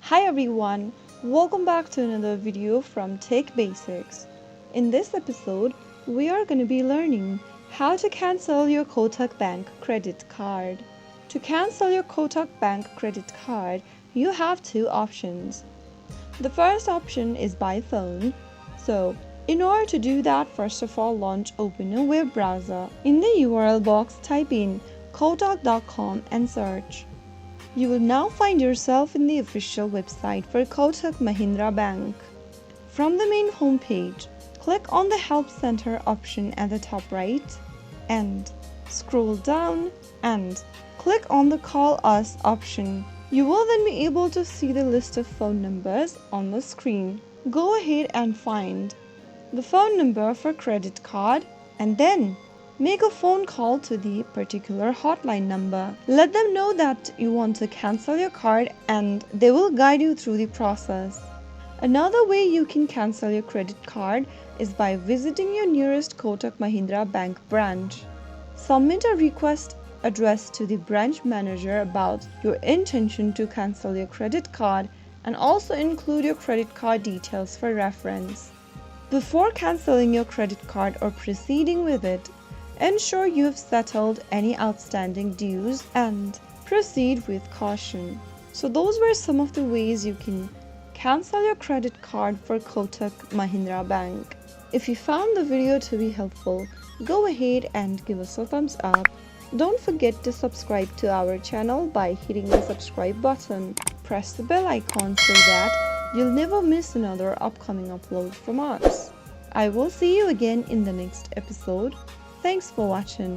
Hi everyone, welcome back to another video from Tech Basics. In this episode, we are going to be learning how to cancel your Kotak Bank credit card. To cancel your Kotak Bank credit card, you have two options. The first option is by phone. So, in order to do that, first of all, open a web browser. In the URL box, type in kotak.com and search. You will now find yourself in the official website for Kotak Mahindra Bank. From the main homepage, click on the Help Center option at the top right and scroll down and click on the Call Us option. You will then be able to see the list of phone numbers on the screen. Go ahead and find the phone number for credit card and then make a phone call to the particular hotline number. Let them know that you want to cancel your card and they will guide you through the process. Another way you can cancel your credit card is by visiting your nearest Kotak Mahindra Bank branch. Submit a request addressed to the branch manager about your intention to cancel your credit card and also include your credit card details for reference. Before canceling your credit card or proceeding with it, ensure you have settled any outstanding dues and proceed with caution. So those were some of the ways you can cancel your credit card for Kotak Mahindra Bank. If you found the video to be helpful, go ahead and give us a thumbs up. Don't forget to subscribe to our channel by hitting the subscribe button. Press the bell icon so that you'll never miss another upcoming upload from us. I will see you again in the next episode. Thanks for watching.